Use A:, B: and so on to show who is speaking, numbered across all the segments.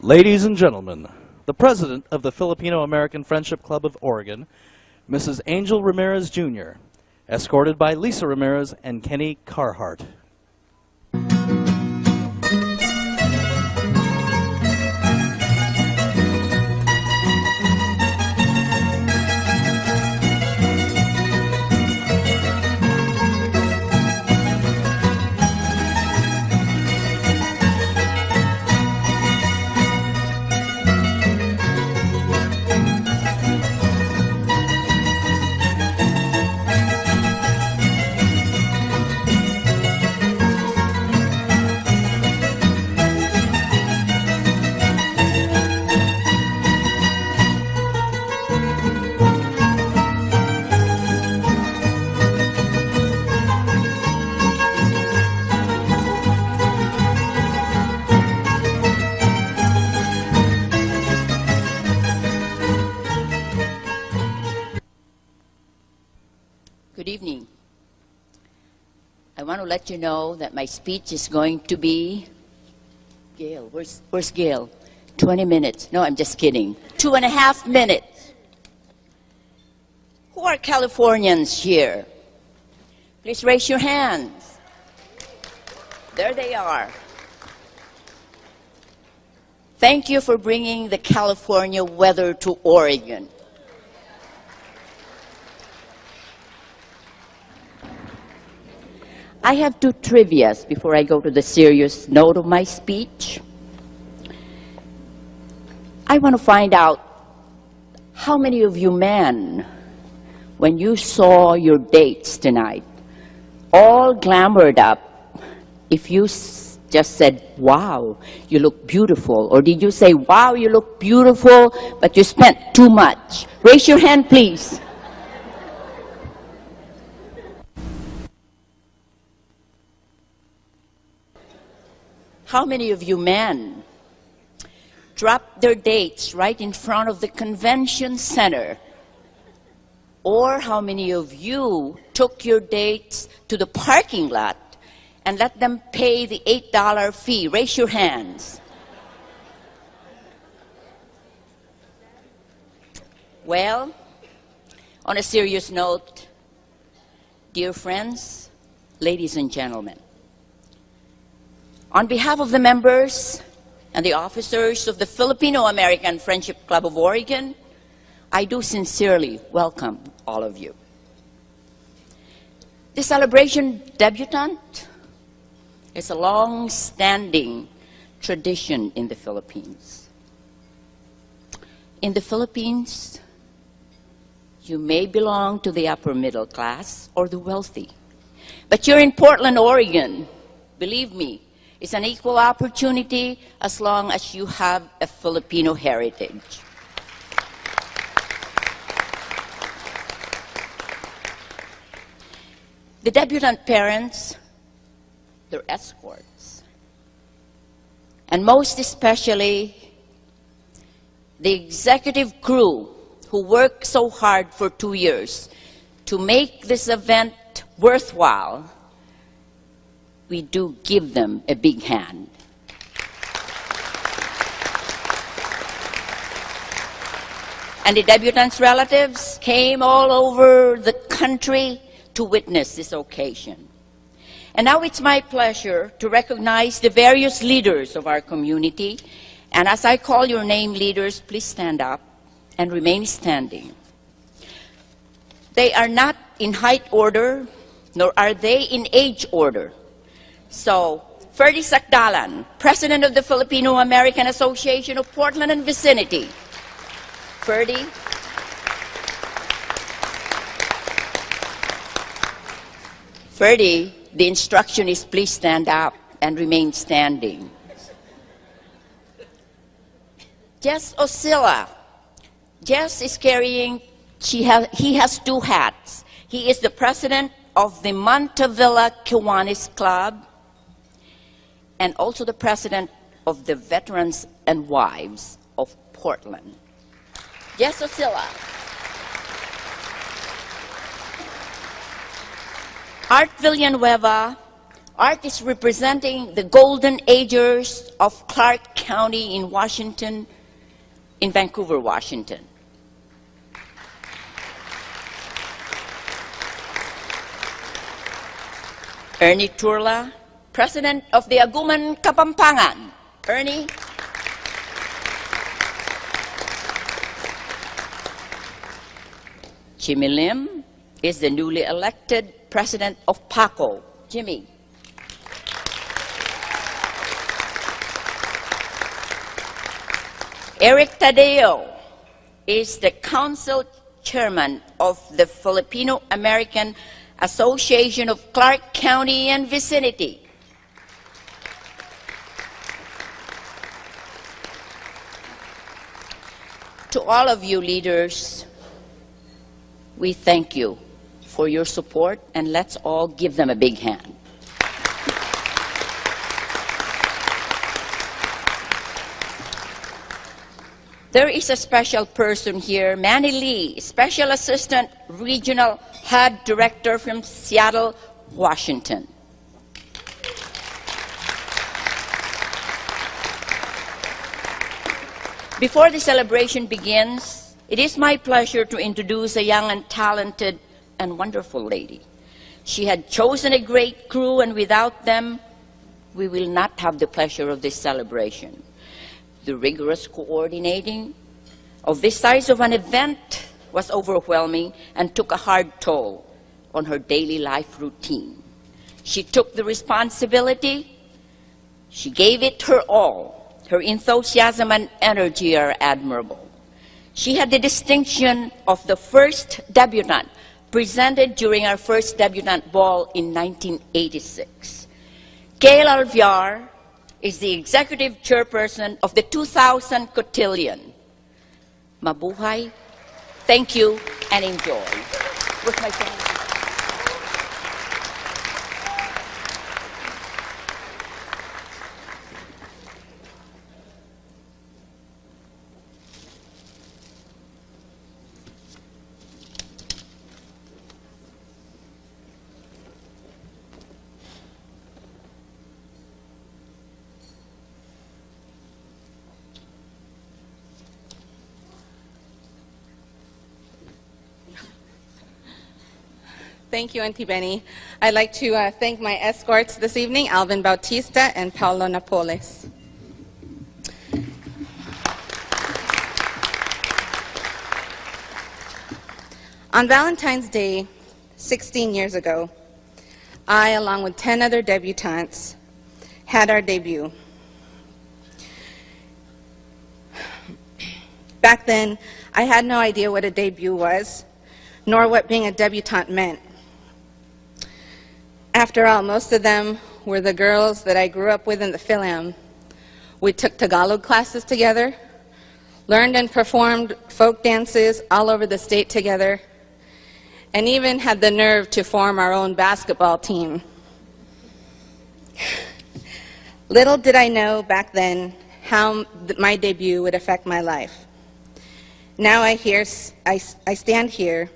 A: Ladies and gentlemen, the president of the Filipino-American Friendship Club of Oregon, Mrs. Angel Ramirez Jr., escorted by Lisa Ramirez and Kenny Carhart.
B: Good evening. I want to let you know that my speech is going to be, Gail, where's Gail? 20 minutes. No, I'm just kidding. 2.5 minutes. Who are Californians here? Please raise your hands. There they are. Thank you for bringing the California weather to Oregon. I have two trivias before I go to the serious note of my speech. I want to find out how many of you men, when you saw your dates tonight, all glamored up, if you just said, wow, you look beautiful, or did you say, wow, you look beautiful, but you spent too much? Raise your hand, please. How many of you men dropped their dates right in front of the convention center? Or how many of you took your dates to the parking lot and let them pay the $8 fee? Raise your hands. Well, on a serious note, dear friends, ladies and gentlemen, on behalf of the members and the officers of the Filipino-American Friendship Club of Oregon, I do sincerely welcome all of you. The celebration debutante is a long-standing tradition in the Philippines. In the Philippines, you may belong to the upper middle class or the wealthy, but you're in Portland, Oregon. Believe me, it's an equal opportunity as long as you have a Filipino heritage. The debutante parents, their escorts, and most especially the executive crew who worked so hard for 2 years to make this event worthwhile, we do give them a big hand. And the debutantes' relatives came all over the country to witness this occasion. And now it's my pleasure to recognize the various leaders of our community. And as I call your name, leaders, please stand up and remain standing. They are not in height order, nor are they in age order. So, Ferdy Sacdalan, President of the Filipino-American Association of Portland and Vicinity. Ferdy. Ferdy, the instruction is please stand up and remain standing. Jess Oscilla. Jess is carrying, he has 2 hats. He is the president of the Montavilla Kiwanis Club and also the president of the Veterans and Wives of Portland. Jess Oscilla. Art Villanueva artist representing the golden agers of Clark County in Washington, in Vancouver, Washington. Ernie Turla, President of the Aguman Kapampangan. Ernie. Jimmy Lim is the newly elected President of PACO. Jimmy. Eric Tadeo is the Council Chairman of the Filipino American Association of Clark County and vicinity. To all of you leaders, we thank you for your support, and let's all give them a big hand. There is a special person here, Manny Lee, Special Assistant Regional HUD Director from Seattle, Washington. Before the celebration begins, it is my pleasure to introduce a young and talented and wonderful lady. She had chosen a great crew, and without them, we will not have the pleasure of this celebration. The rigorous coordinating of this size of an event was overwhelming and took a hard toll on her daily life routine. She took the responsibility. She gave it her all. Her enthusiasm and energy are admirable. She had the distinction of the first debutante presented during our first debutante ball in 1986. Gail Alviar is the executive chairperson of the 2000 Cotillion. Mabuhay, thank you, and enjoy. With my family.
C: Thank you, Auntie Benny. I'd like to thank my escorts this evening, Alvin Bautista and Paulo Napoles. On Valentine's Day, 16 years ago, I, along with 10 other debutantes, had our debut. Back then, I had no idea what a debut was, nor what being a debutante meant. After all, most of them were the girls that I grew up with in the Philam. We took Tagalog classes together, learned and performed folk dances all over the state together, and even had the nerve to form our own basketball team. Little did I know back then how my debut would affect my life. Now I stand here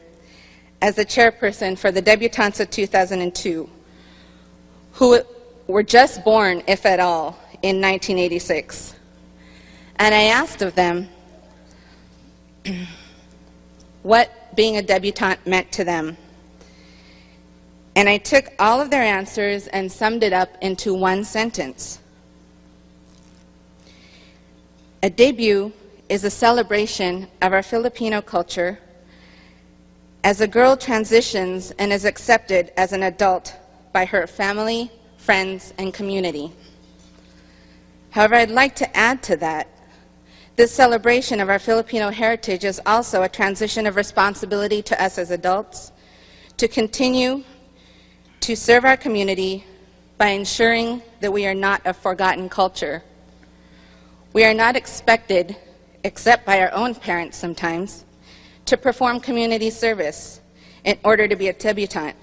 C: as the chairperson for the debutantes of 2002, who were just born, if at all, in 1986. And I asked of them what being a debutante meant to them. And I took all of their answers and summed it up into one sentence. A debut is a celebration of our Filipino culture as a girl transitions and is accepted as an adult by her family, friends, and community. However, I'd like to add to that, this celebration of our Filipino heritage is also a transition of responsibility to us as adults to continue to serve our community by ensuring that we are not a forgotten culture. We are not expected, except by our own parents sometimes, to perform community service in order to be a debutante.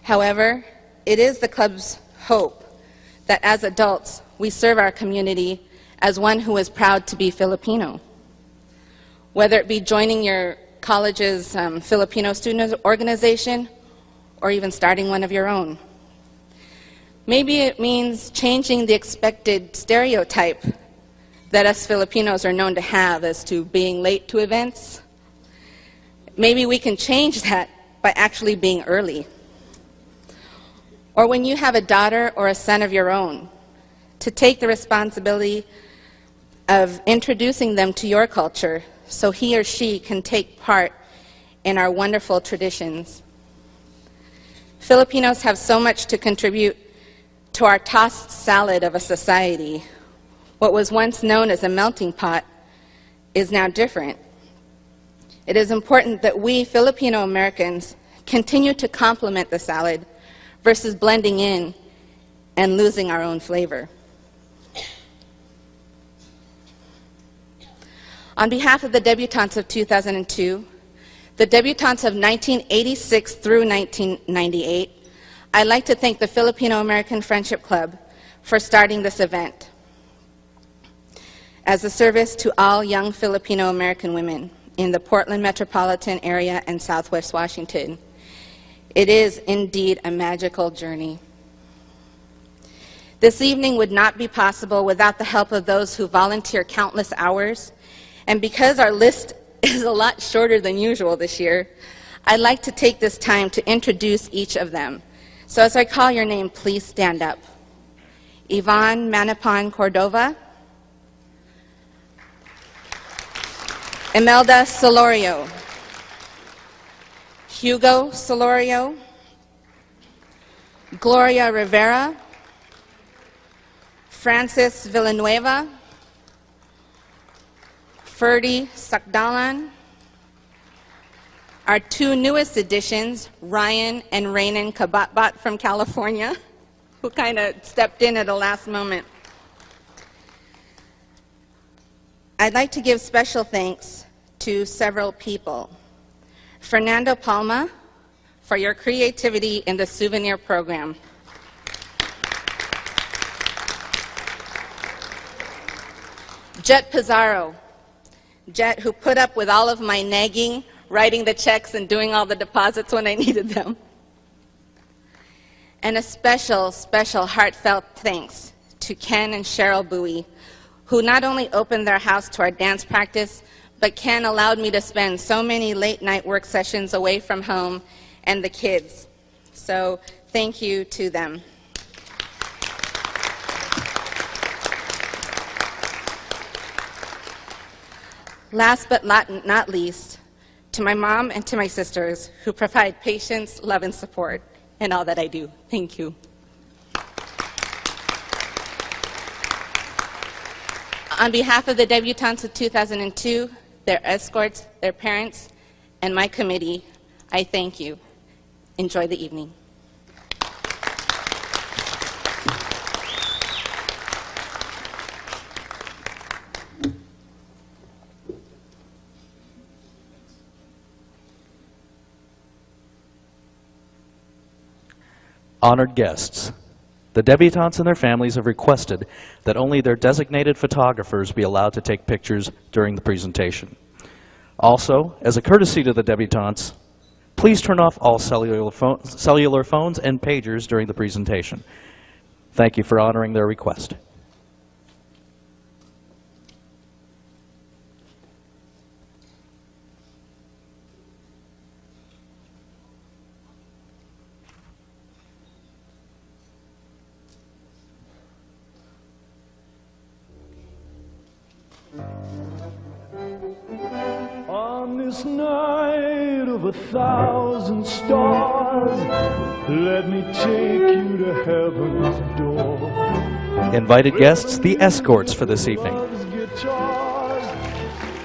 C: However, it is the club's hope that as adults, we serve our community as one who is proud to be Filipino. Whether it be joining your college's Filipino student organization or even starting one of your own. Maybe it means changing the expected stereotype that us Filipinos are known to have as to being late to events. Maybe we can change that by actually being early. Or when you have a daughter or a son of your own, to take the responsibility of introducing them to your culture so he or she can take part in our wonderful traditions. Filipinos have so much to contribute to our tossed salad of a society. What was once known as a melting pot is now different. It is important that we Filipino Americans continue to complement the salad versus blending in and losing our own flavor. On behalf of the debutantes of 2002, the debutantes of 1986 through 1998, I'd like to thank the Filipino American Friendship Club for starting this event as a service to all young Filipino American women in the Portland metropolitan area and Southwest Washington. It is indeed a magical journey. This evening would not be possible without the help of those who volunteer countless hours, and because our list is a lot shorter than usual this year, I'd like to take this time to introduce each of them. So as I call your name, please stand up. Yvonne Manapan Cordova, Imelda Solorio, Hugo Solorio, Gloria Rivera, Francis Villanueva, Ferdy Sakdalan, our two newest additions, Ryan and Rainan Kabatbat from California, who kind of stepped in at the last moment. I'd like to give special thanks to several people. Fernando Palma, for your creativity in the souvenir program. Jet Pizarro, Jet, who put up with all of my nagging, writing the checks and doing all the deposits when I needed them. And a special, special heartfelt thanks to Ken and Cheryl Bowie, who not only opened their house to our dance practice, but Ken allowed me to spend so many late night work sessions away from home and the kids. So thank you to them. Last but not least, to my mom and to my sisters who provide patience, love, and support in all that I do. Thank you. On behalf of the debutantes of 2002, their escorts, their parents, and my committee, I thank you. Enjoy the evening.
A: Honored guests, the debutantes and their families have requested that only their designated photographers be allowed to take pictures during the presentation. Also, as a courtesy to the debutantes, please turn off all cellular phones and pagers during the presentation. Thank you for honoring their request.
D: On this night of 1,000 stars, let me take you to heaven's door.
A: Invited guests, the escorts for this evening.
D: Love's guitars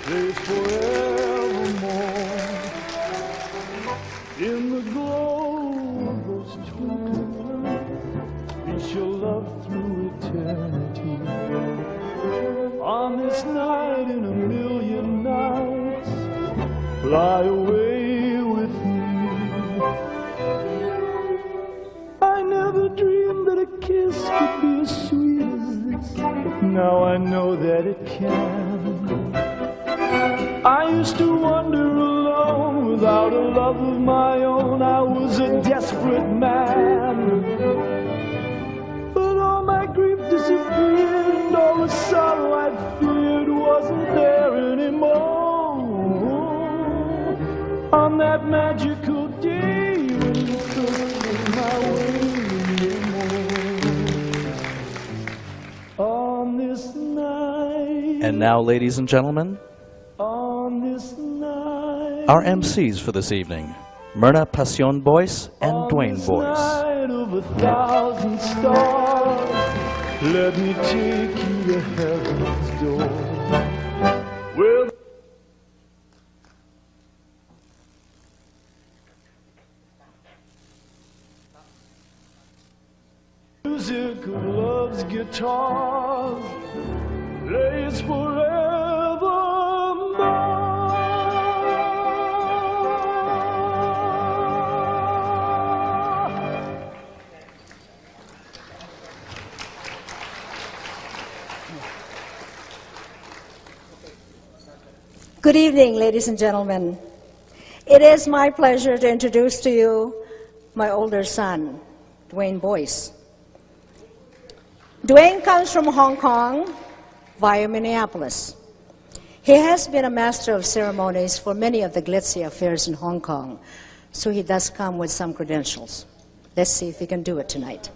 D: plays forevermore. In the glow of those twinkling, reach your love through eternity. On this night in a million nights, fly away with me. I never dreamed that a kiss could be as sweet as this, but now I know that it can. I used to wander alone without a love of my own. I was a desperate man. on that magical day when you first came my way. On this night.
A: And now, ladies and gentlemen,
D: On this night.
A: our MCs for this evening, Myrna Passion Boyce and Dwayne Boyce.
D: Night of 1,000 stars, let me take you to heaven's door. Well, music of love's guitar plays forevermore.
E: Good evening, ladies and gentlemen. It is my pleasure to introduce to you my older son, Dwayne Boyce. Dwayne comes from Hong Kong via Minneapolis. He has been a master of ceremonies for many of the glitzy affairs in Hong Kong, so he does come with some credentials. Let's see if he can do it tonight.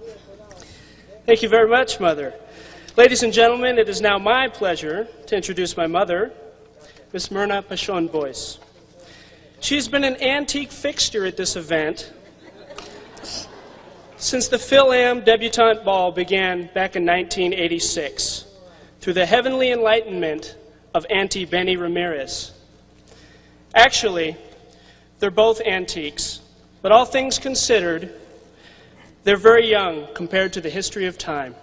F: Thank you very much, Mother. Ladies and gentlemen, it is now my pleasure to introduce my mother, Miss Myrna Passion Boyce. She's been an antique fixture at this event since the Phil-Am Debutante Ball began back in 1986, through the heavenly enlightenment of Auntie Benny Ramirez. Actually, they're both antiques, but all things considered, they're very young compared to the history of time.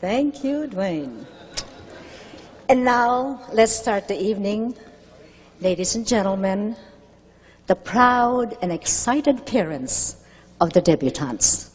E: Thank you, Dwayne. And now, let's start the evening. Ladies and gentlemen, the proud and excited parents of the debutantes.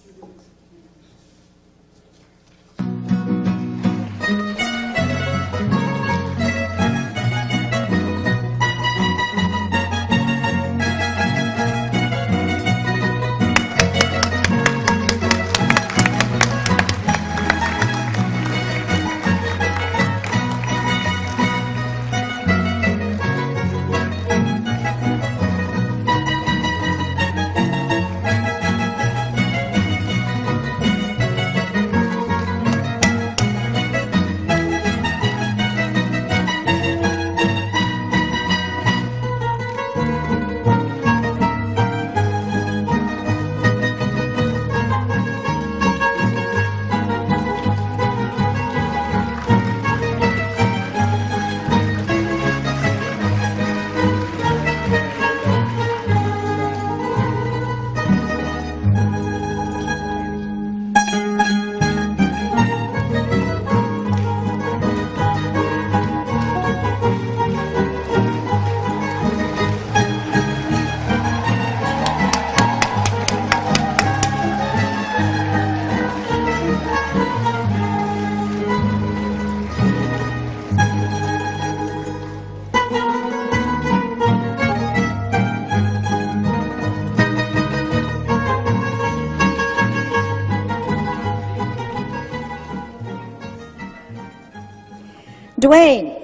E: Dwayne,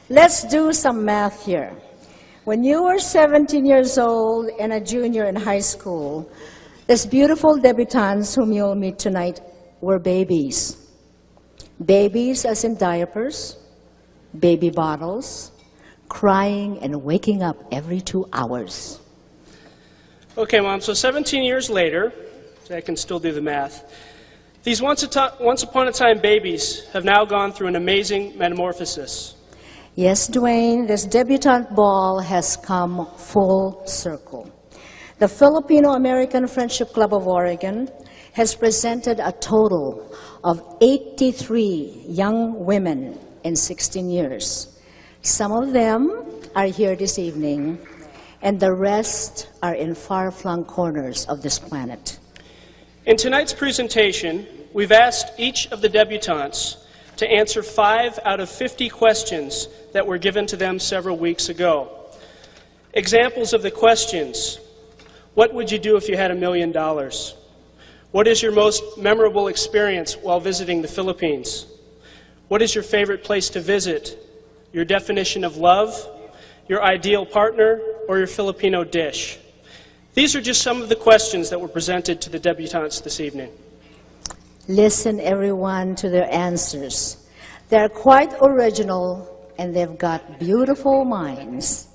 E: let's do some math here. When you were 17 years old and a junior in high school, these beautiful debutantes whom you'll meet tonight were babies. Babies as in diapers, baby bottles, crying and waking up every 2 hours.
F: Okay, Mom, so 17 years later, so I can still do the math, these once upon a time babies have now gone through an amazing metamorphosis.
E: Yes, Dwayne, this debutante ball has come full circle. The Filipino-American Friendship Club of Oregon has presented a total of 83 young women in 16 years. Some of them are here this evening, and the rest are in far-flung corners of this planet.
F: In tonight's presentation, we've asked each of the debutantes to answer 5 out of 50 questions that were given to them several weeks ago. Examples of the questions: what would you do if you had $1 million? What is your most memorable experience while visiting the Philippines? What is your favorite place to visit? Your definition of love? your ideal partner, or your Filipino dish? These are just some of the questions that were presented to the debutantes this evening.
E: Listen, everyone, to their answers. They're quite original, and they've got beautiful minds.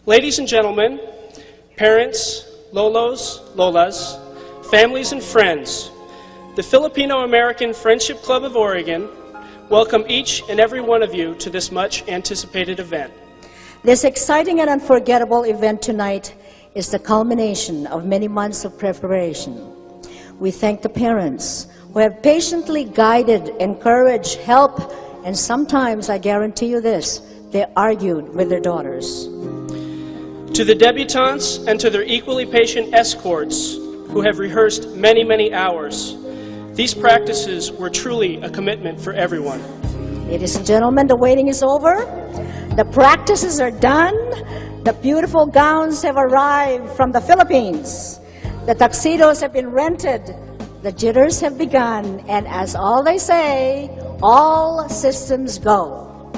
F: Ladies and gentlemen, parents, lolos, lolas, families and friends, the Filipino-American Friendship Club of Oregon welcome each and every one of you to this much anticipated event.
E: This exciting and unforgettable event tonight is the culmination of many months of preparation. We thank the parents who have patiently guided, encouraged, helped, and sometimes, I guarantee you this, they argued with their daughters.
F: To the debutantes and to their equally patient escorts who have rehearsed many, many hours, these practices were truly a commitment for everyone.
E: Ladies and gentlemen, the waiting is over. The practices are done. The beautiful gowns have arrived from the Philippines. The tuxedos have been rented. The jitters have begun. And as all they say, all systems go.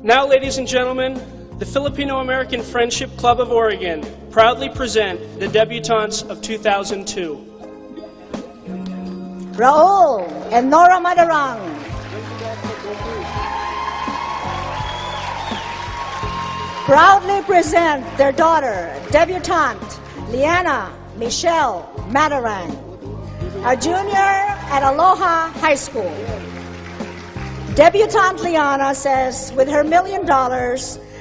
F: Now, ladies and gentlemen, the Filipino-American Friendship Club of Oregon proudly present the debutantes of 2002.
E: Raul and Nora Madarang. Proudly present their daughter, debutante, Liana Michelle Madarang, a junior at Aloha High School. Debutante Liana says with her $1 million,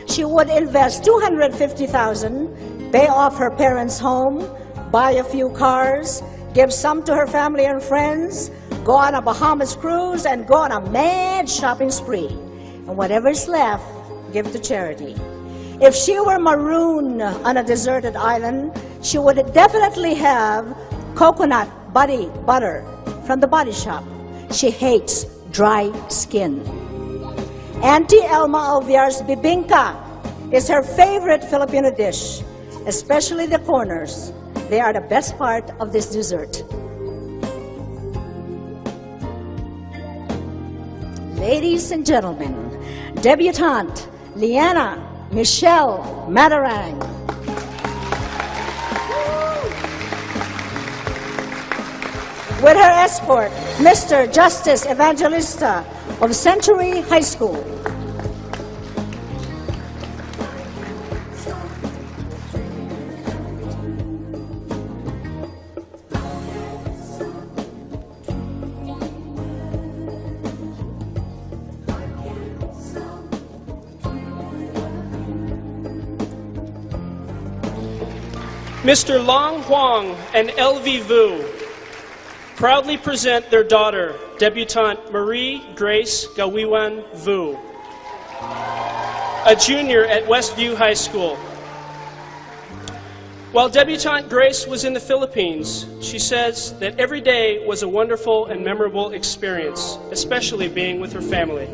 E: she would invest $250,000, pay off her parents' home, buy a few cars, give some to her family and friends, go on a Bahamas cruise, and go on a mad shopping spree. And whatever's left, give to charity. If she were marooned on a deserted island, she would definitely have coconut body butter from the Body Shop. She hates dry skin. Auntie Elma Alviar's bibingka is her favorite Filipino dish, especially the corners. They are the best part of this dessert. Ladies and gentlemen, debutante Liana Michelle Madarang. With her escort, Mr. Justice Evangelista of Century High School.
F: Mr. Long Huang and LV Vu proudly present their daughter, debutante Marie Grace Gawiwan Vu, a junior at Westview High School. While debutante Grace was in the Philippines, she says that every day was a wonderful and memorable experience, especially being with her family.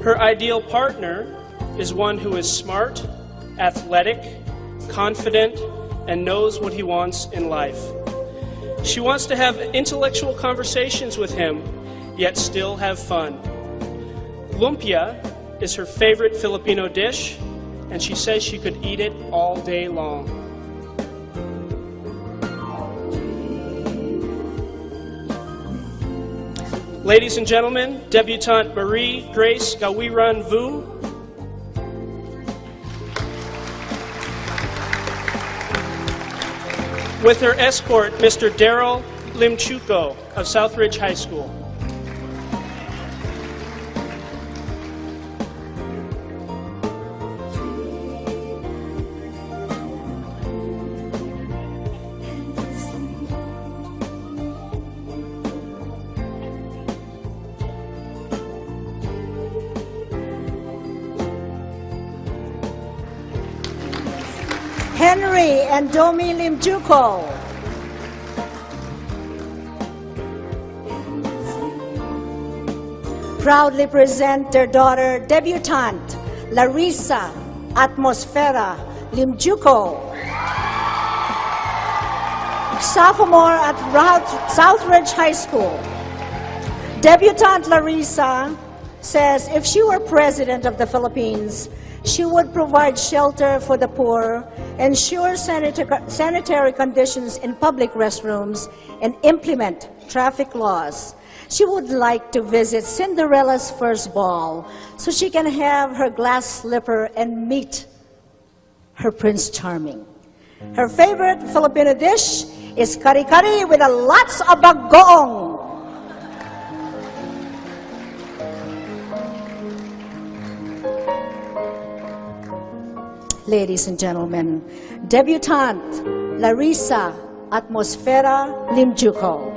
F: Her ideal partner is one who is smart, athletic, confident, and knows what he wants in life. She wants to have intellectual conversations with him, yet still have fun. Lumpia is her favorite Filipino dish, and she says she could eat it all day long. Ladies and gentlemen, debutante Marie Grace Gawiran Vu. With her escort, Mr. Daryl Limchuko of Southridge High School.
E: Henry and Domi Limjuko. Proudly present their daughter, debutante Larissa Atmosfera Limjuko, sophomore at Southridge High School. Debutante Larissa says if she were president of the Philippines, She would provide shelter for the poor, ensure sanitary conditions in public restrooms, and implement traffic laws. She would like to visit Cinderella's first ball so she can have her glass slipper and meet her Prince Charming. Her favorite Filipino dish is kari-kari with lots of bagoong. Ladies and gentlemen, debutante Larissa Atmosfera Limjuco.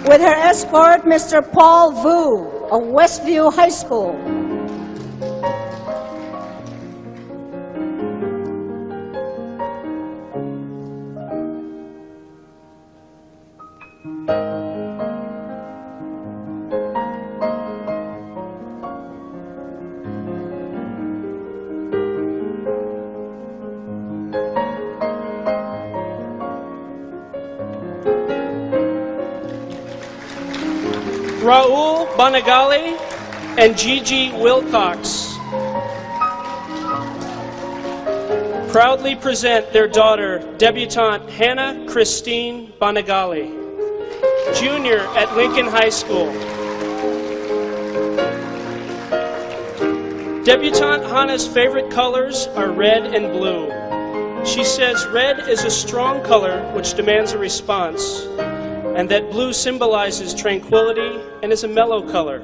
E: With her escort, Mr. Paul Vu of Westview High School.
F: Raul Banagali and Gigi Wilcox proudly present their daughter, debutante Hannah Christine Banagali, junior at Lincoln High School. Debutante Hannah's favorite colors are red and blue. She says red is a strong color which demands a response, and that blue symbolizes tranquility and is a mellow color.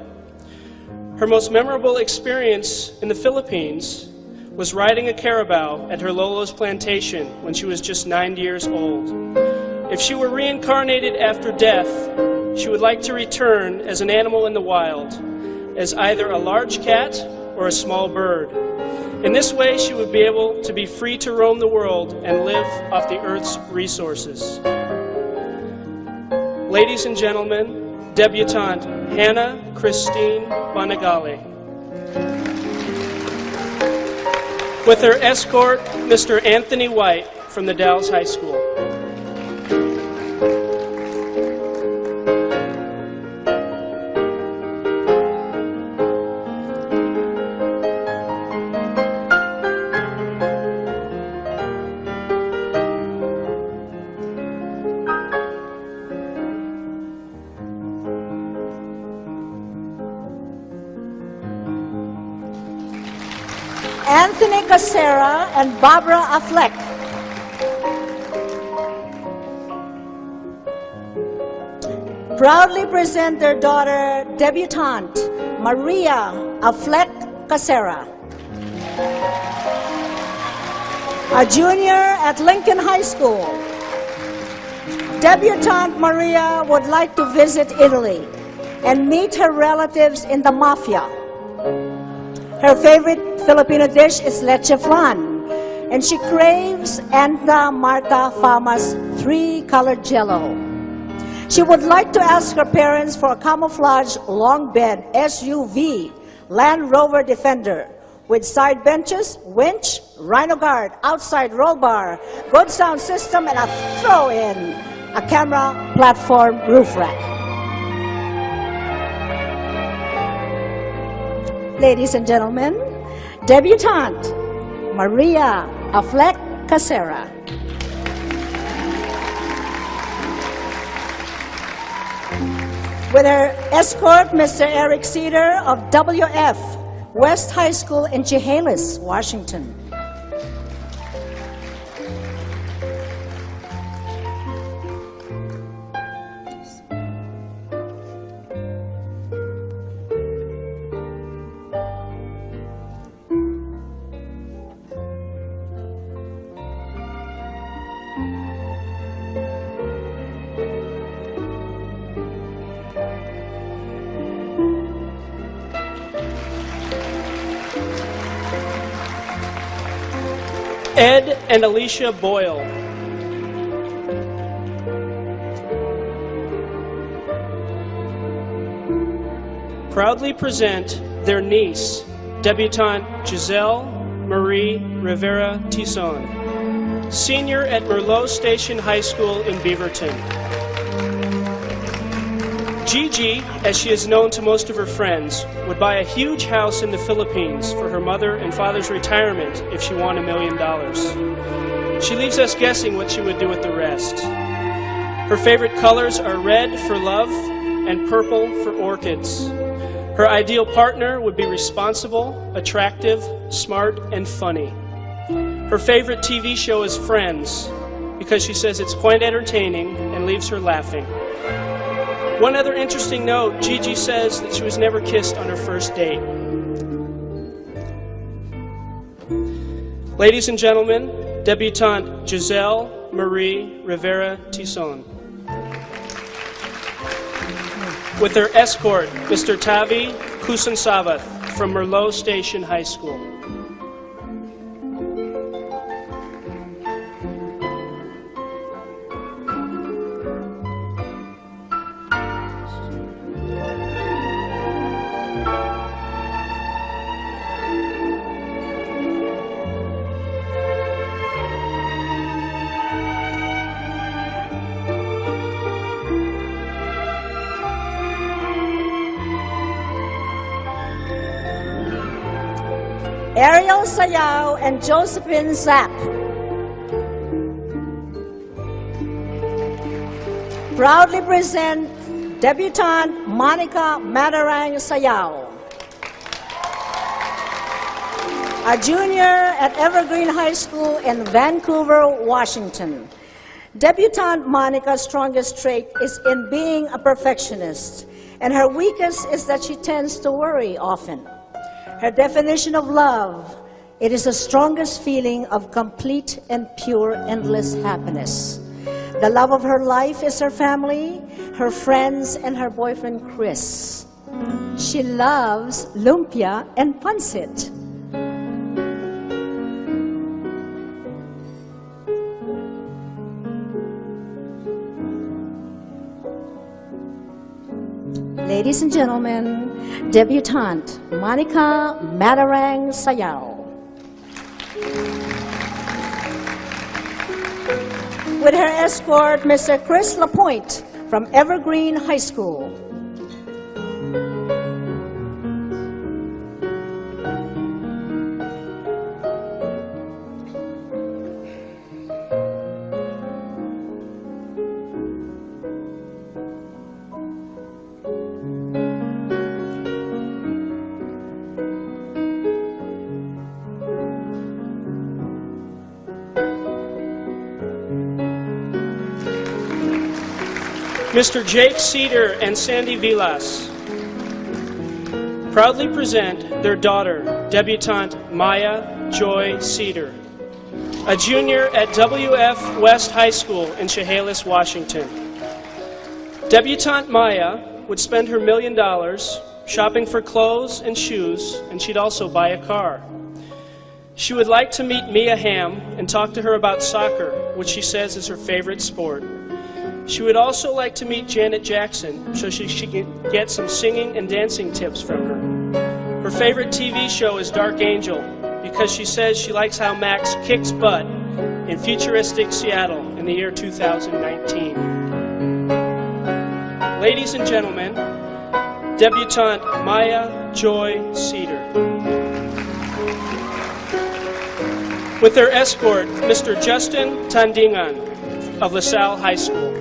F: Her most memorable experience in the Philippines was riding a carabao at her Lolo's plantation when she was just 9 years old. If she were reincarnated after death, she would like to return as an animal in the wild, as either a large cat or a small bird. In this way, she would be able to be free to roam the world and live off the earth's resources. Ladies and gentlemen, debutante Hannah Christine Banagali. With her escort, Mr. Anthony White from the Dallas High School.
E: Anthony Casera and Barbara Affleck. Proudly present their daughter, debutante Maria Affleck Casera, a junior at Lincoln High School. Debutante Maria would like to visit Italy and meet her relatives in the mafia. Her favorite Filipino dish is leche flan, and she craves Anta Marta Fama's 3-colored jello. She would like to ask her parents for a camouflage long bed SUV Land Rover Defender with side benches, winch, rhino guard, outside roll bar, good sound system, and a throw-in, a camera platform roof rack. Ladies and gentlemen, debutante Maria Affleck Casera. With her escort, Mr. Eric Cedar of WF West High School in Chehalis, Washington.
F: Ed and Alicia Boyle. Proudly present their niece, debutante Giselle Marie Rivera Tison, senior at Merlot Station High School in Beaverton. Gigi, as she is known to most of her friends, would buy a huge house in the Philippines for her mother and father's retirement if she won $1 million. She leaves us guessing what she would do with the rest. Her favorite colors are red for love and purple for orchids. Her ideal partner would be responsible, attractive, smart, and funny. Her favorite TV show is Friends, because she says it's quite entertaining and leaves her laughing. One other interesting note, Gigi says that she was never kissed on her first date. Ladies and gentlemen, debutante Giselle Marie Rivera Tison. With her escort, Mr. Tavi Kusansavath from Merlot Station High School.
E: Ariel Sayao and Josephine Zapp. Proudly present debutante Monica Madarang Sayao, a junior at Evergreen High School in Vancouver, Washington. Debutante Monica's strongest trait is in being a perfectionist, and her weakest is that she tends to worry often. Her definition of love, it is the strongest feeling of complete and pure, endless happiness. The love of her life is her family, her friends, and her boyfriend, Chris. She loves lumpia and pancit. Ladies and gentlemen, debutante Monica Madarang Sayao. With her escort, Mr. Chris Lapointe from Evergreen High School.
F: Mr. Jake Cedar and Sandy Vilas proudly present their daughter, debutante Maya Joy Cedar, a junior at WF West High School in Chehalis, Washington. Debutante Maya would spend her $1 million shopping for clothes and shoes, and she'd also buy a car. She would like to meet Mia Hamm and talk to her about soccer, which she says is her favorite sport. She would also like to meet Janet Jackson so she can get some singing and dancing tips from her. Her favorite TV show is Dark Angel because she says she likes how Max kicks butt in futuristic Seattle in the year 2019. Ladies and gentlemen, debutante Maya Joy Cedar. With their escort, Mr. Justin Tandingan of LaSalle High School.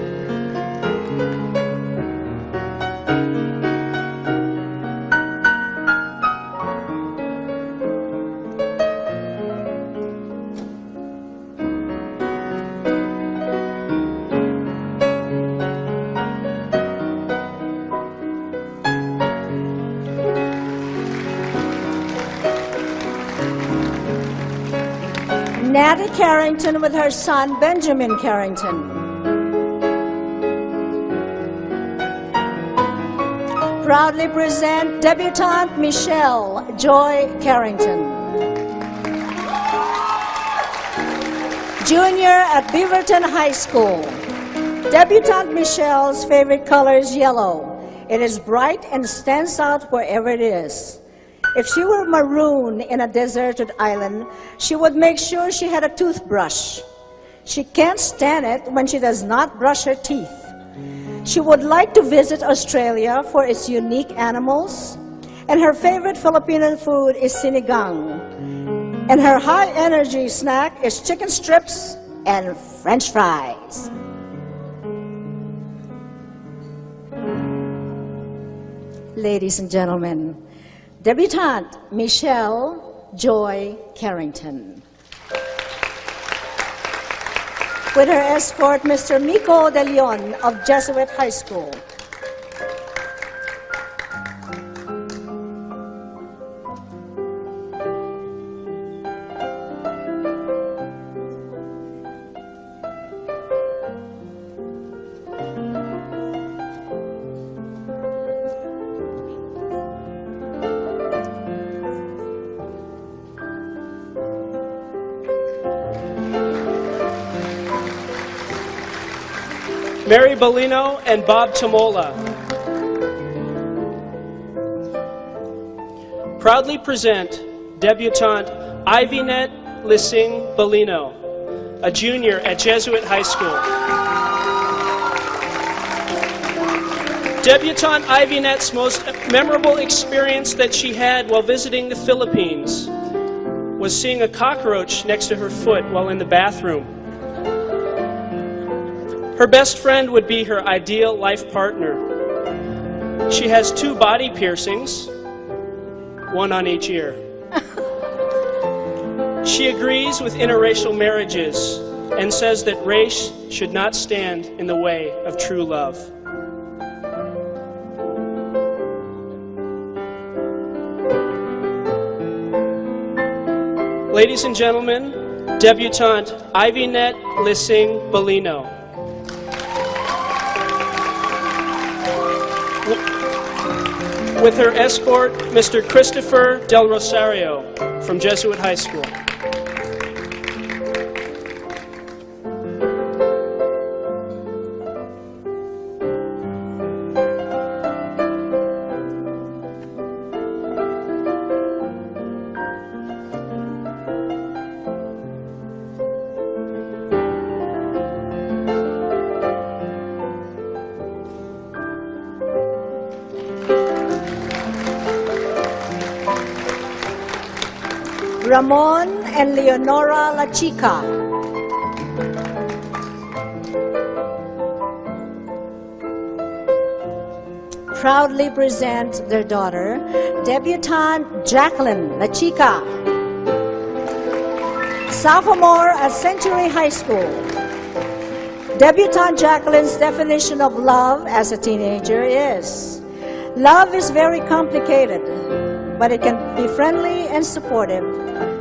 E: Natty Carrington with her son, Benjamin Carrington. Proudly present debutante Michelle Joy Carrington. Junior at Beaverton High School. Debutante Michelle's favorite color is yellow. It is bright and stands out wherever it is. If she were maroon in a deserted island, she would make sure she had a toothbrush. She can't stand it when she does not brush her teeth. She would like to visit Australia for its unique animals, and her favorite Filipino food is sinigang. And her high-energy snack is chicken strips and French fries. Ladies and gentlemen, debutante Michelle Joy Carrington. With her escort, Mr. Mico De Leon of Jesuit High School.
F: Mary Bellino and Bob Tamola. Proudly present debutante Ivynet Lissing Bellino, a junior at Jesuit High School. Debutante Ivynet's most memorable experience that she had while visiting the Philippines was seeing a cockroach next to her foot while in the bathroom. Her best friend would be her ideal life partner. She has 2 body piercings, 1 on each ear. She agrees with interracial marriages and says that race should not stand in the way of true love. Ladies and gentlemen, debutante Ivynet Lissing Bellino. With her escort, Mr. Christopher Del Rosario from Jesuit High School.
E: Ramon and Leonora La Chica. Proudly present their daughter, debutante Jacqueline La Chica, sophomore at Century High School. Debutante Jacqueline's definition of love as a teenager is, love is very complicated, but it can be friendly and supportive,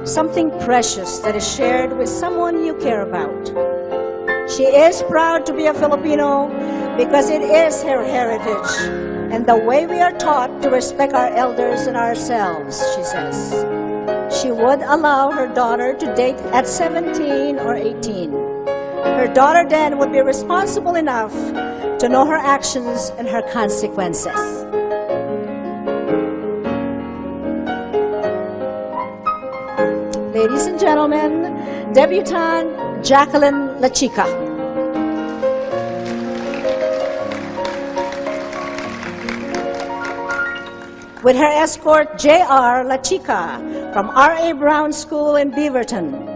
E: something precious that is shared with someone you care about. She is proud to be a Filipino because it is her heritage and the way we are taught to respect our elders and ourselves, she says. She would allow her daughter to date at 17 or 18. Her daughter then would be responsible enough to know her actions and her consequences. Ladies and gentlemen, debutante Jacqueline La Chica. With her escort, J.R. La Chica from R.A. Brown School in Beaverton.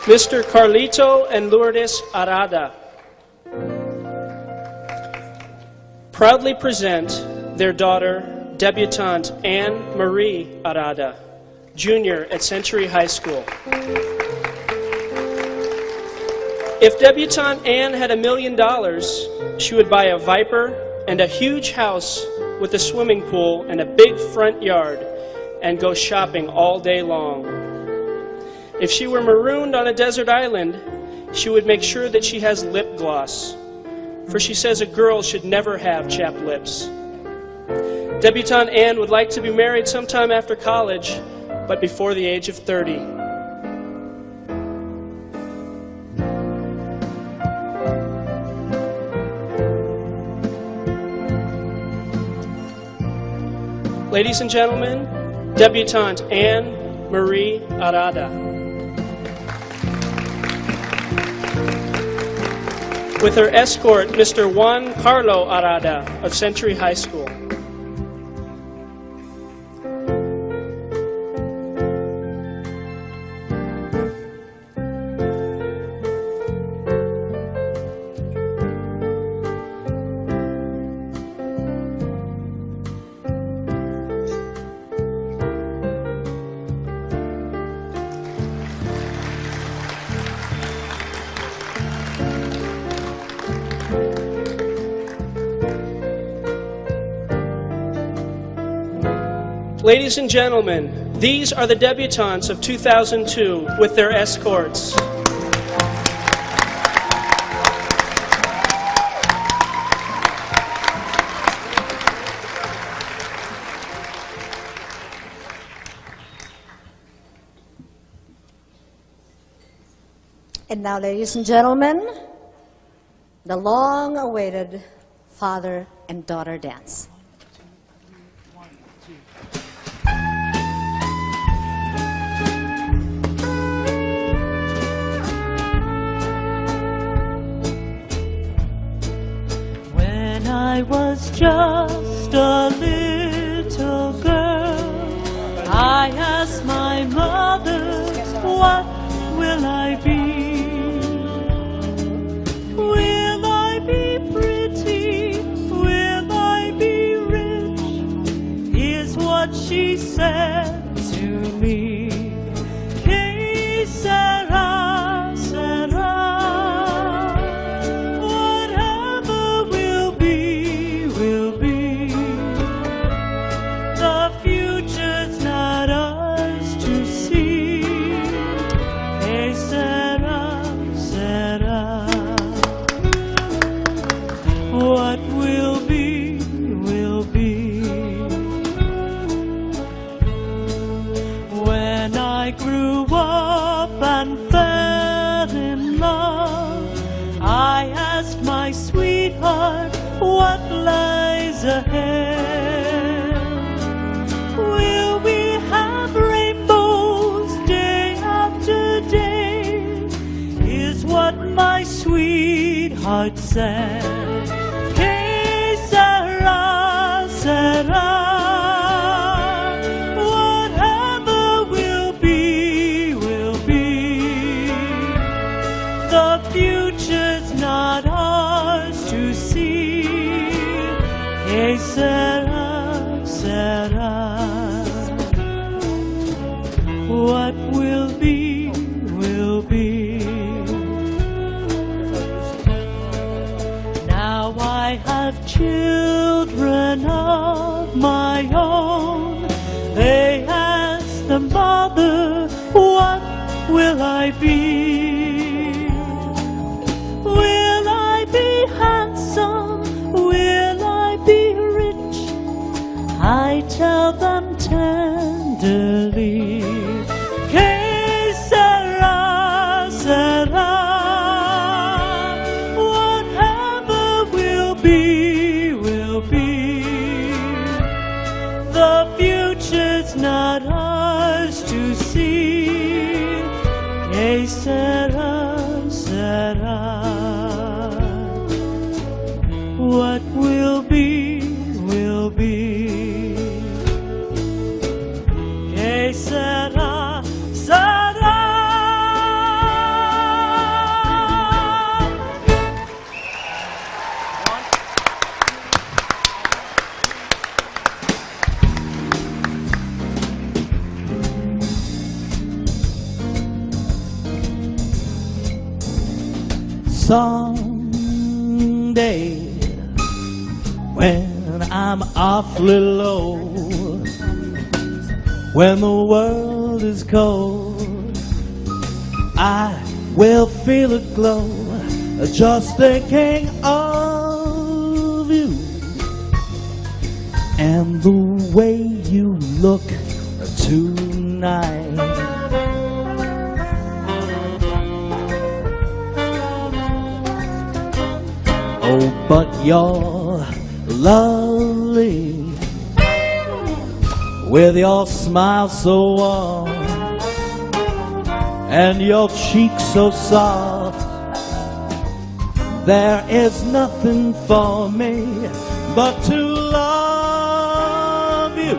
F: Mr. Carlito and Lourdes Arada. Proudly present their daughter, debutante Anne Marie Arada, junior at Century High School. If debutante Anne had $1 million, she would buy a Viper and a huge house with a swimming pool and a big front yard and go shopping all day long. If she were marooned on a desert island, she would make sure that she has lip gloss, for she says a girl should never have chapped lips. Debutante Anne would like to be married sometime after college, but before the age of 30. Ladies and gentlemen, Debutante Anne Marie Arada. With her escort, Mr. Juan Carlo Arada of Century High School. Ladies and gentlemen, these are the debutantes of 2002 with their escorts.
E: And now, ladies and gentlemen, the long-awaited father and daughter dance.
G: When I was just a little girl, I asked my mother, what will I be? Will I be pretty? Will I be rich? Is what she said to me. Que sera, sera. Whatever will be, will be. The future's not ours to see. Que sera, sera. What will be, will be. When I grew up and fell in love, I asked my sweetheart, what lies ahead? Will we have rainbows day after day? Is what my sweetheart said. Que sera, sera. Whatever will be, will be. The future's not ours to see. Que sera, sera. What will be, will be. Now I have children of my own. They ask the mother, what will I be? Will I be handsome? Will I be rich? I tell them tenderly. Que sera, sera. Whatever will be, will be. The future's not ours to see. Que sera, sera. What will be, will be. Que sera, sera.
D: Someday, when I'm awfully low, when the world is cold, I will feel a glow just thinking of you. And the way you look tonight, oh, but you're lovely with your smile so warm and your cheeks so soft. There is nothing for me but to love you,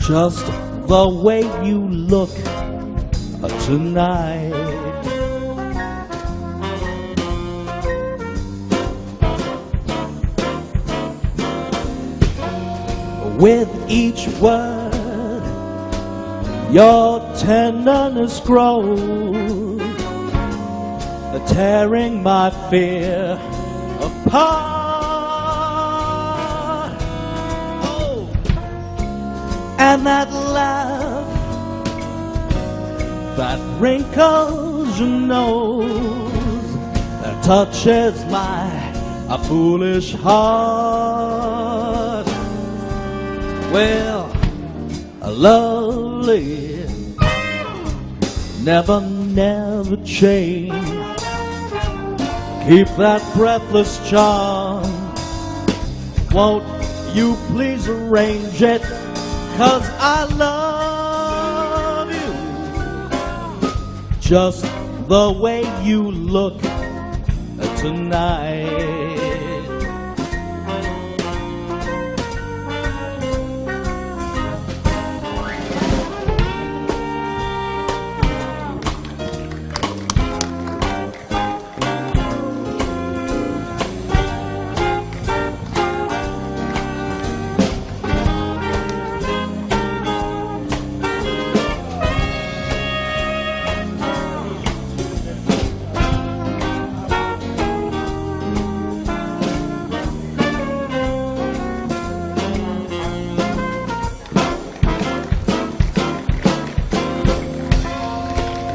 D: just the way you look tonight. With each word, your tenderness grows, tearing my fear apart. Oh, and that laugh that wrinkles your nose, that touches my foolish heart. Well, lovely, never, never change. Keep that breathless charm. Won't you please arrange it? 'Cause I love you, just the way you look tonight.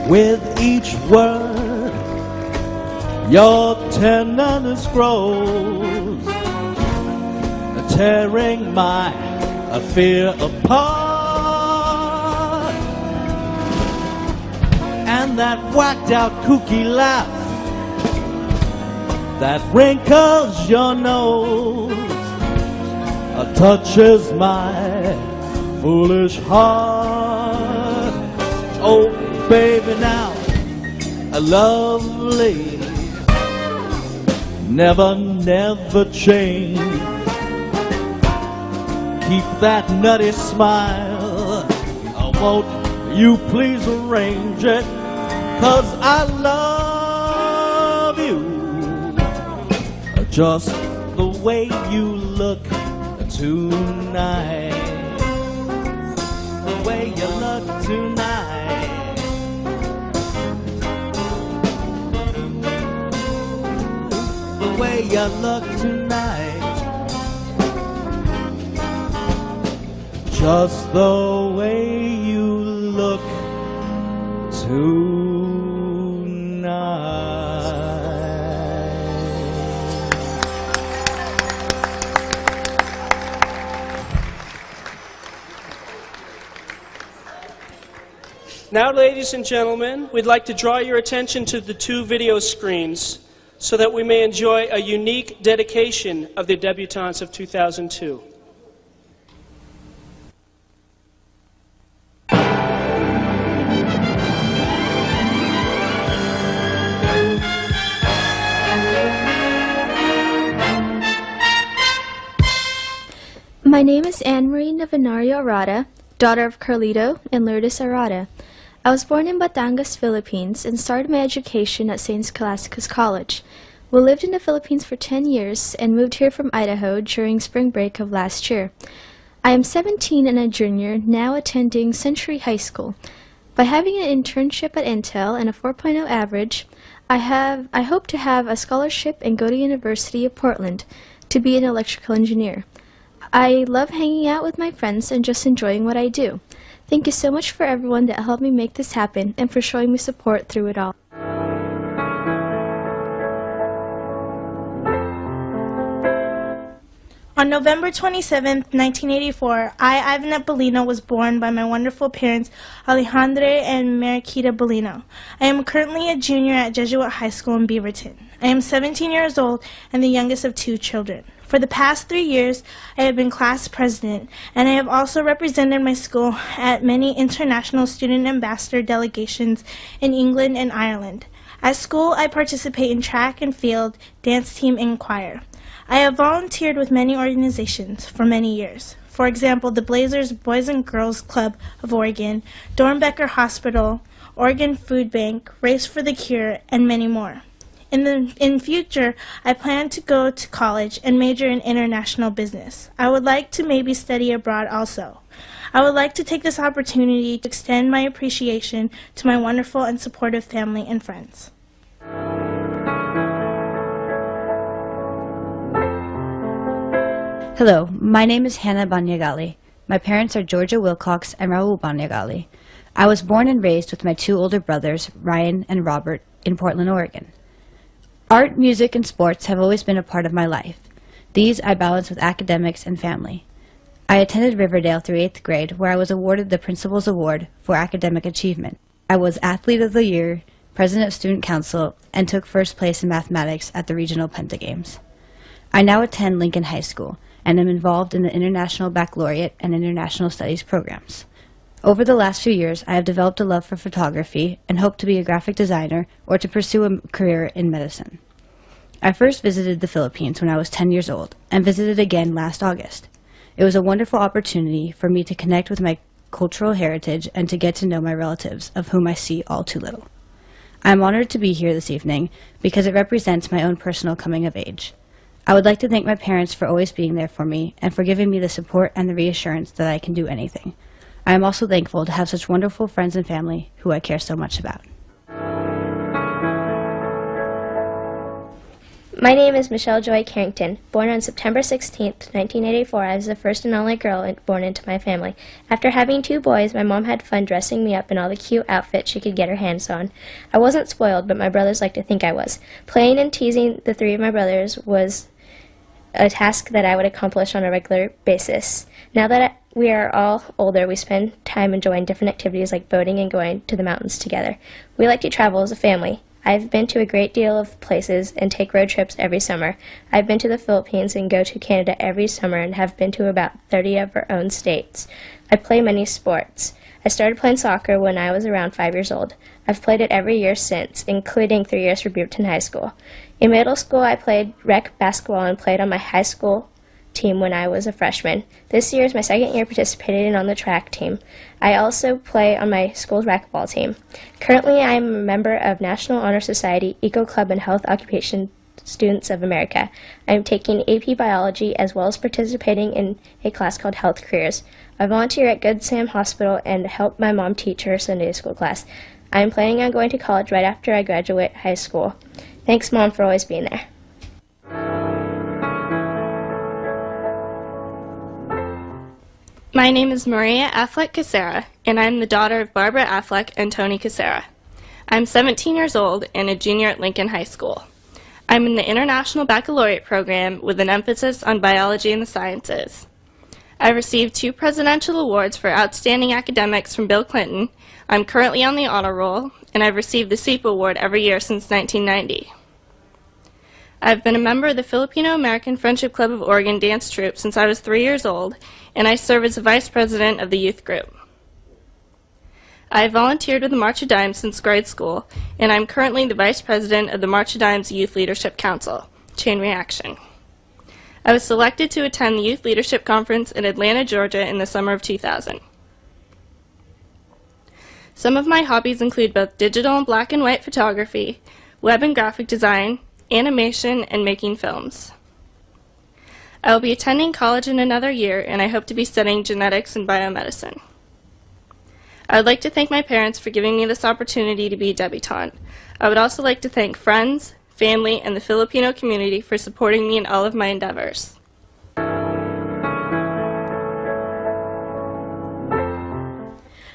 D: With each word, your tenderness grows, tearing my fear apart. And that whacked out kooky laugh that wrinkles your nose, touches my foolish heart. Oh, baby, now, lovely, never, never change. Keep that nutty smile. Won't you please arrange it? 'Cause I love you, just the way you look tonight. The way you look tonight. The way you look tonight, just the way you look tonight.
F: Now, ladies and gentlemen, we'd like to draw your attention to the two video screens so that we may enjoy a unique dedication of the Debutantes of 2002.
H: My name is Anne-Marie Navinario Arata, daughter of Carlito and Lourdes Arata. I was born in Batangas, Philippines, and started my education at St. Scholastica's College. We lived in the Philippines for 10 years and moved here from Idaho during spring break of last year. I am 17 and a junior, now attending Century High School. By having an internship at Intel and a 4.0 average, I hope to have a scholarship and go to University of Portland to be an electrical engineer. I love hanging out with my friends and just enjoying what I do. Thank you so much for everyone that helped me make this happen and for showing me support through it all.
I: On On November 27, 1984, I, Ivan Bellino, was born by my wonderful parents, Alejandre and Mariquita Bellino. I am currently a junior at Jesuit High School in Beaverton. I am 17 years old and the youngest of 2 children. For the past 3 years, I have been class president, and I have also represented my school at many international student ambassador delegations in England and Ireland. At school, I participate in track and field, dance team, and choir. I have volunteered with many organizations for many years. For example, the Blazers Boys and Girls Club of Oregon, Dornbecker Hospital, Oregon Food Bank, Race for the Cure, and many more. In future, I plan to go to college and major in international business. I would like to maybe study abroad also. I would like to take this opportunity to extend my appreciation to my wonderful and supportive family and friends.
J: Hello, my name is Hannah Banyagali. My parents are Georgia Wilcox and Raul Banyagali. I was born and raised with my 2 older brothers, Ryan and Robert, in Portland, Oregon. Art, music, and sports have always been a part of my life. These I balance with academics and family. I attended Riverdale through 8th grade, where I was awarded the Principal's Award for Academic Achievement. I was Athlete of the Year, President of Student Council, and took first place in mathematics at the Regional Pentagames. I now attend Lincoln High School, and am involved in the International Baccalaureate and International Studies programs. Over the last few years, I have developed a love for photography and hope to be a graphic designer or to pursue a career in medicine. I first visited the Philippines when I was 10 years old and visited again last August. It was a wonderful opportunity for me to connect with my cultural heritage and to get to know my relatives, of whom I see all too little. I am honored to be here this evening because it represents my own personal coming of age. I would like to thank my parents for always being there for me and for giving me the support and the reassurance that I can do anything. I am also thankful to have such wonderful friends and family who I care so much about.
H: My name is Michelle Joy Carrington. Born on September 16, 1984, I was the first and only girl born into my family. After having 2 boys, my mom had fun dressing me up in all the cute outfits she could get her hands on. I wasn't spoiled, but my brothers liked to think I was. Playing and teasing the 3 of my brothers was a task that I would accomplish on a regular basis. Now that we are all older, we spend time enjoying different activities like boating and going to the mountains together. We like to travel as a family. I've been to a great deal of places and take road trips every summer. I've been to the Philippines and go to Canada every summer and have been to about 30 of our own states. I play many sports. I started playing soccer when I was around 5 years old. I've played it every year since, including 3 years for Beaverton High School. In middle school, I played rec basketball and played on my high school team when I was a freshman. This year is my 2nd year participating on the track team. I also play on my school's racquetball team. Currently, I am a member of National Honor Society, Eco Club, and Health Occupation Students of America. I am taking AP Biology as well as participating in a class called Health Careers. I volunteer at Good Sam Hospital and help my mom teach her Sunday school class. I am planning on going to college right after I graduate high school. Thanks, Mom, for always being there.
I: My name is Maria Affleck Casera, and I'm the daughter of Barbara Affleck and Tony Casera. I'm 17 years old and a junior at Lincoln High School. I'm in the International Baccalaureate program with an emphasis on biology and the sciences. I've received 2 presidential awards for outstanding academics from Bill Clinton. I'm currently on the honor roll, and I've received the SEAP Award every year since 1990. I've been a member of the Filipino American Friendship Club of Oregon dance troupe since I was 3 years old, and I serve as the vice president of the youth group. I have volunteered with the March of Dimes since grade school, and I'm currently the vice president of the March of Dimes Youth Leadership Council, Chain Reaction. I was selected to attend the Youth Leadership Conference in Atlanta, Georgia in the summer of 2000. Some of my hobbies include both digital and black and white photography, web and graphic design, animation, and making films. I will be attending college in another year, and I hope to be studying genetics and biomedicine. I would like to thank my parents for giving me this opportunity to be a debutante. I would also like to thank friends, family, and the Filipino community for supporting me in all of my endeavors.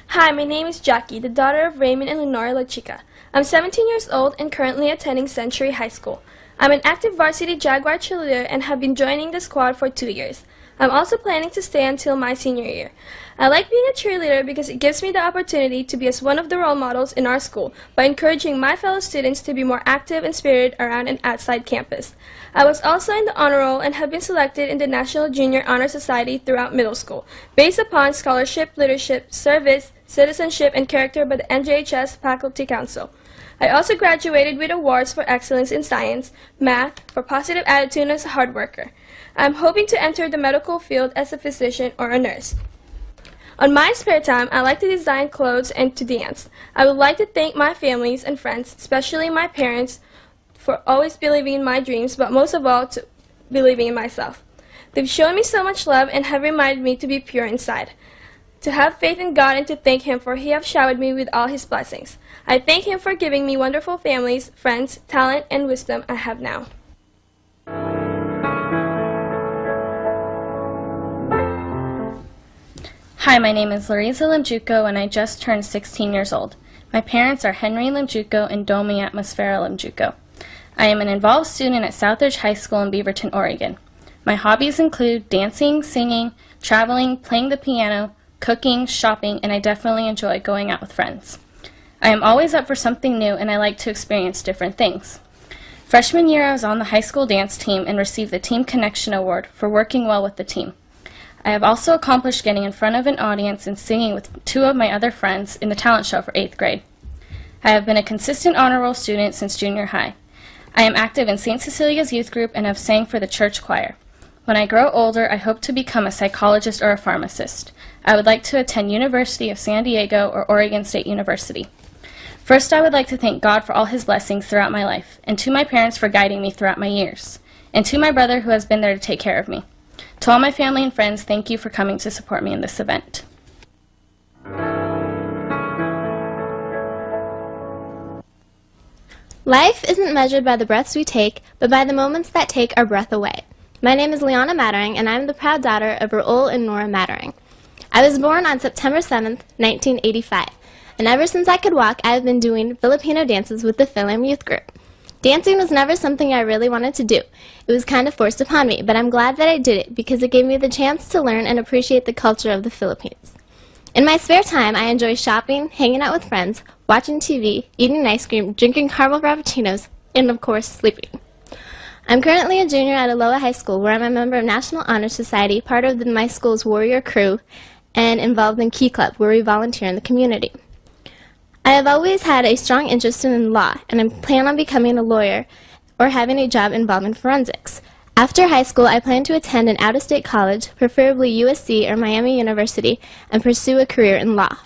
K: Hi, my name is Jackie, the daughter of Raymond and Lenora La Chica. I'm 17 years old and currently attending Century High School. I'm an active varsity Jaguar cheerleader and have been joining the squad for 2 years. I'm also planning to stay until my senior year. I like being a cheerleader because it gives me the opportunity to be as one of the role models in our school by encouraging my fellow students to be more active and spirited around and outside campus. I was also in the honor roll and have been selected in the National Junior Honor Society throughout middle school, based upon scholarship, leadership, service, citizenship, and character by the NJHS Faculty Council. I also graduated with awards for excellence in science, math, for positive attitude and as a hard worker. I'm hoping to enter the medical field as a physician or a nurse. On my spare time, I like to design clothes and to dance. I would like to thank my families and friends, especially my parents, for always believing in my dreams, but most of all, to believing in myself. They've shown me so much love and have reminded me to be pure inside, to have faith in God and to thank Him for He has showered me with all His blessings. I thank Him for giving me wonderful families, friends, talent, and wisdom I have now.
L: Hi, my name is Larissa Limjuco, and I just turned 16 years old. My parents are Henry Limjuco and Domi Atmosfera Limjuco. I am an involved student at Southridge High School in Beaverton, Oregon. My hobbies include dancing, singing, traveling, playing the piano, cooking, shopping, and I definitely enjoy going out with friends. I am always up for something new, and I like to experience different things. Freshman year, I was on the high school dance team and received the Team Connection Award for working well with the team. I have also accomplished getting in front of an audience and singing with 2 of my other friends in the talent show for 8th grade. I have been a consistent honor roll student since junior high. I am active in St. Cecilia's youth group and have sang for the church choir. When I grow older, I hope to become a psychologist or a pharmacist. I would like to attend University of San Diego or Oregon State University. First, I would like to thank God for all His blessings throughout my life, and to my parents for guiding me throughout my years, and to my brother who has been there to take care of me. To all my family and friends, thank you for coming to support me in this event.
M: Life isn't measured by the breaths we take, but by the moments that take our breath away. My name is Liana Mattering, and I'm the proud daughter of Raul and Nora Mattering. I was born on September 7th, 1985, and ever since I could walk, I have been doing Filipino dances with the Philam Youth Group. Dancing was never something I really wanted to do. It was kind of forced upon me, but I'm glad that I did it because it gave me the chance to learn and appreciate the culture of the Philippines. In my spare time, I enjoy shopping, hanging out with friends, watching TV, eating ice cream, drinking caramel frappuccinos, and of course, sleeping. I'm currently a junior at Aloha High School, where I'm a member of National Honor Society, part of my school's Warrior Crew, and involved in Key Club, where we volunteer in the community. I have always had a strong interest in law, and I plan on becoming a lawyer or having a job involved in forensics. After high school, I plan to attend an out-of-state college, preferably USC or Miami University, and pursue a career in law.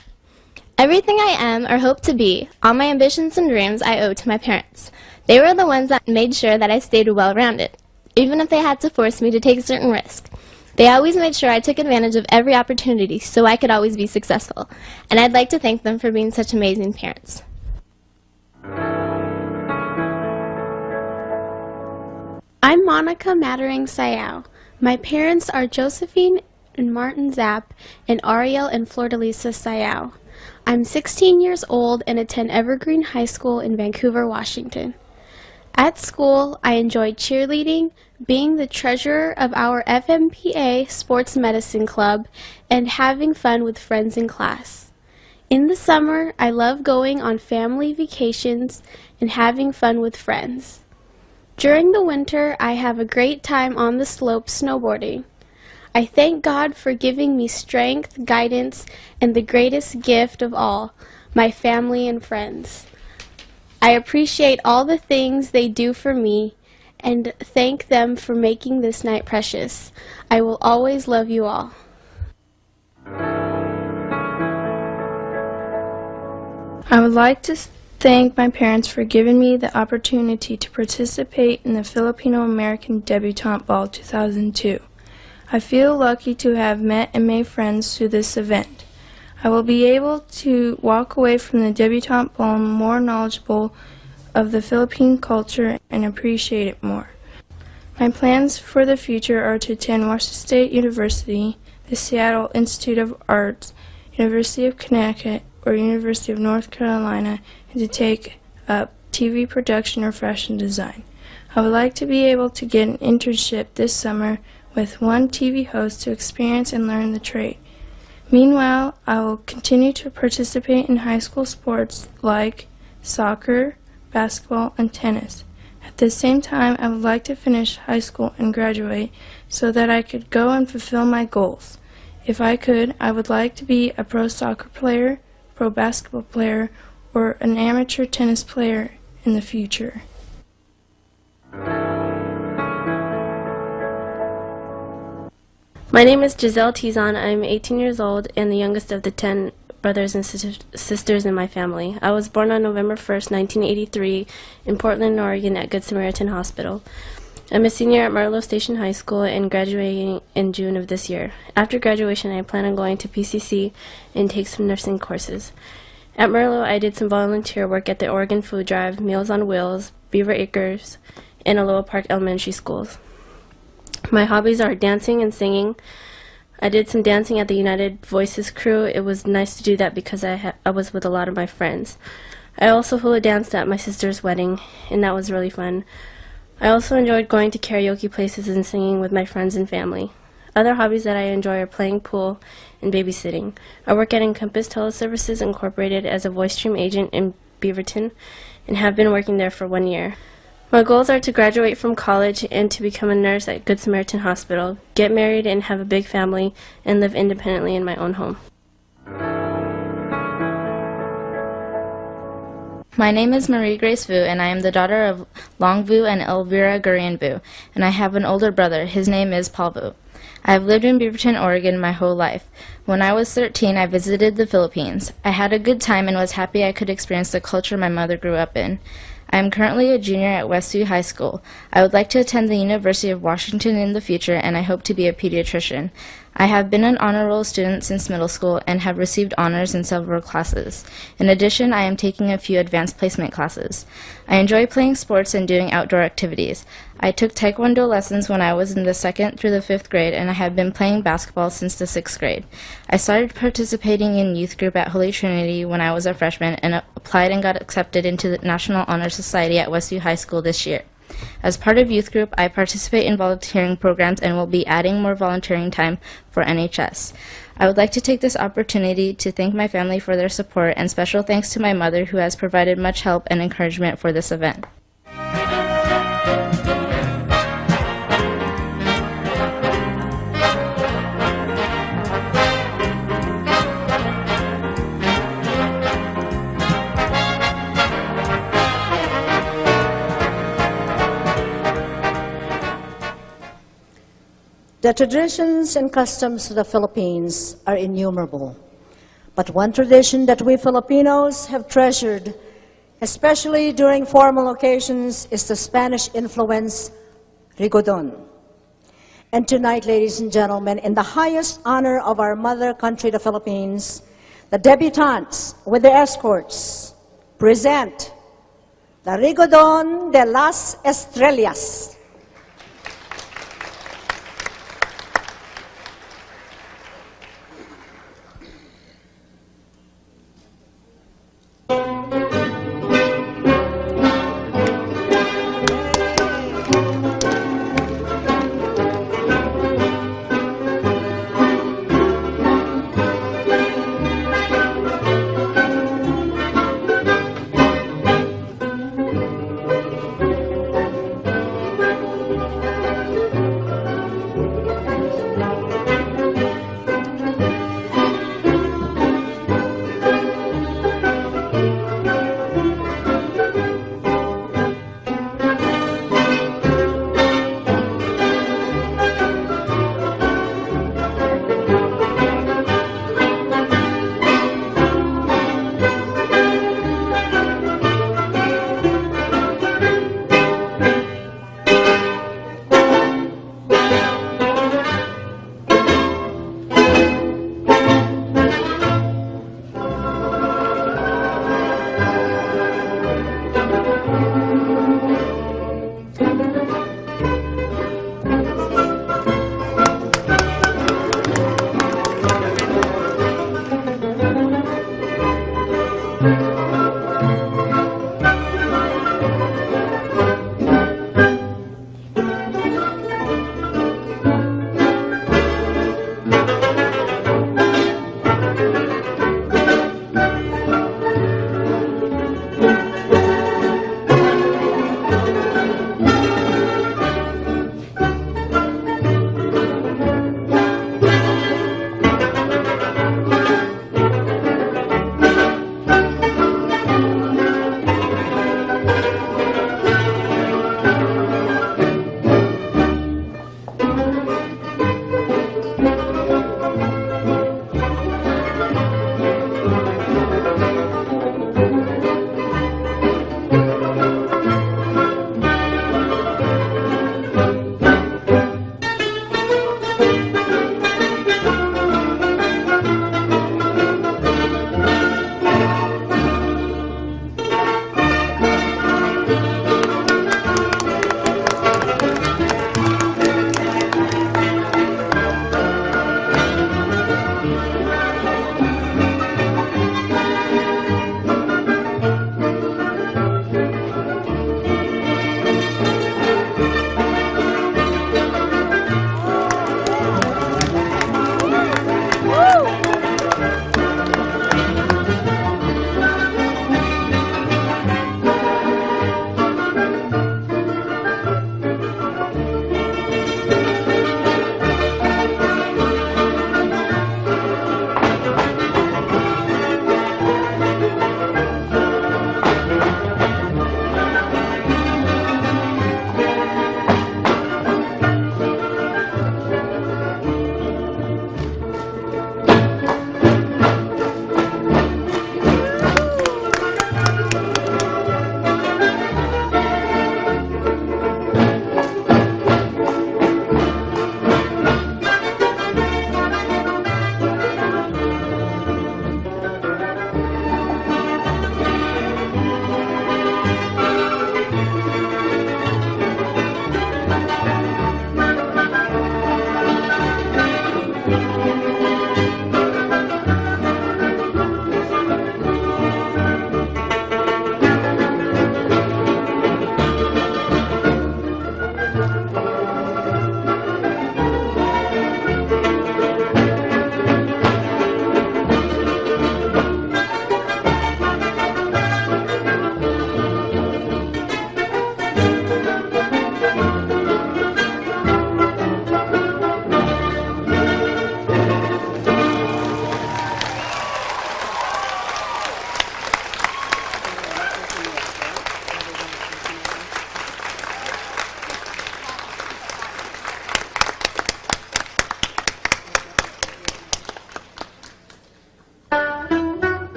M: Everything I am or hope to be, all my ambitions and dreams, I owe to my parents. They were the ones that made sure that I stayed well-rounded, even if they had to force me to take certain risks. They always made sure I took advantage of every opportunity so I could always be successful, and I'd like to thank them for being such amazing parents.
N: I'm Monica Mattering Sayao. My parents are Josephine and Martin Zapp and Ariel and Flordelisa Sayao. I'm 16 years old and attend Evergreen High School in Vancouver, Washington. At school, I enjoy cheerleading, being the treasurer of our FMPA Sports Medicine Club, and having fun with friends in class. In the summer, I love going on family vacations and having fun with friends. During the winter, I have a great time on the slope snowboarding. I thank God for giving me strength, guidance, and the greatest gift of all, my family and friends. I appreciate all the things they do for me and thank them for making this night precious. I will always love you all.
K: I would like to thank my parents for giving me the opportunity to participate in the Filipino American Debutante Ball 2002. I feel lucky to have met and made friends through this event. I will be able to walk away from the Debutante Ball more knowledgeable of the Philippine culture and appreciate it more. My plans for the future are to attend Washington State University, the Seattle Institute of Arts, University of Connecticut, or University of North Carolina, and to take up TV production or fashion design. I would like to be able to get an internship this summer with one TV host to experience and learn the trade. Meanwhile, I will continue to participate in high school sports like soccer, basketball, and tennis. At the same time, I would like to finish high school and graduate so that I could go and fulfill my goals. If I could, I would like to be a pro soccer player, pro basketball player, or an amateur tennis player in the future.
O: My name is Giselle Tizon. I'm 18 years old and the youngest of the 10 brothers and sisters in my family. I was born on November 1st, 1983 in Portland, Oregon at Good Samaritan Hospital. I'm a senior at Marlow Station High School and graduating in June of this year. After graduation, I plan on going to PCC and take some nursing courses. At Marlow, I did some volunteer work at the Oregon Food Drive, Meals on Wheels, Beaver Acres, and Aloha Park Elementary Schools. My hobbies are dancing and singing. I did some dancing at the United Voices crew. It was nice to do that because I was with a lot of my friends. I also hula danced at my sister's wedding, and that was really fun. I also enjoyed going to karaoke places and singing with my friends and family. Other hobbies that I enjoy are playing pool and babysitting. I work at Encompass Teleservices Incorporated as a voice stream agent in Beaverton and have been working there for 1 year. My goals are to graduate from college and to become a nurse at Good Samaritan Hospital, get married and have a big family, and live independently in my own home.
L: My name is Marie Grace Vu, and I am the daughter of Long Vu and Elvira Gurian Vu, and I have an older brother. His name is Paul Vu. I have lived in Beaverton, Oregon my whole life. When I was 13, I visited the Philippines. I had a good time and was happy I could experience the culture my mother grew up in. I am currently a junior at Westview High School. I would like to attend the University of Washington in the future, and I hope to be a pediatrician. I have been an honor roll student since middle school and have received honors in several classes. In addition, I am taking a few advanced placement classes. I enjoy playing sports and doing outdoor activities. I took Taekwondo lessons when I was in the 2nd through the 5th grade, and I have been playing basketball since the 6th grade. I started participating in youth group at Holy Trinity when I was a freshman and applied and got accepted into the National Honor Society at Westview High School this year. As part of youth group, I participate in volunteering programs and will be adding more volunteering time for NHS. I would like to take this opportunity to thank my family for their support, and special thanks to my mother who has provided much help and encouragement for this event.
E: The traditions and customs of the Philippines are innumerable. But one tradition that we Filipinos have treasured, especially during formal occasions, is the Spanish influence, rigodon. And tonight, ladies and gentlemen, in the highest honor of our mother country, the Philippines, the debutantes with their escorts present the rigodon de las estrellas.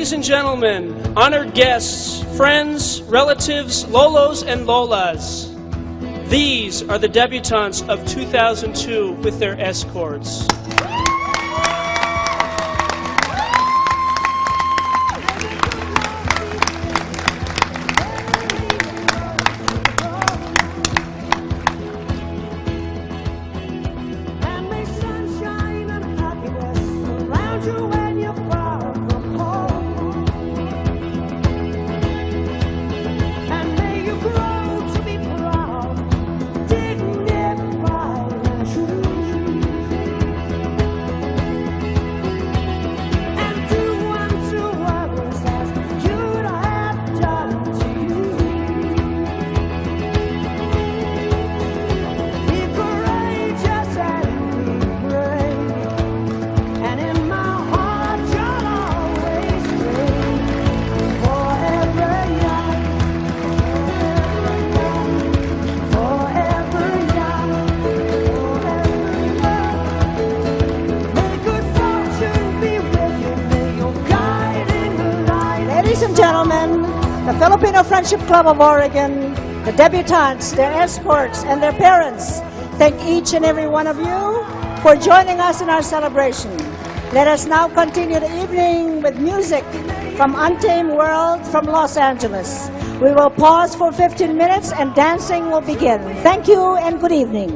F: Ladies and gentlemen, honored guests, friends, relatives, Lolos and Lolas, these are the debutantes of 2002 with their escorts.
E: Ladies and gentlemen, the Filipino Friendship Club of Oregon, the debutantes, their escorts, and their parents, thank each and every one of you for joining us in our celebration. Let us now continue the evening with music from Untamed World from Los Angeles. We will pause for 15 minutes and dancing will begin. Thank you and good evening.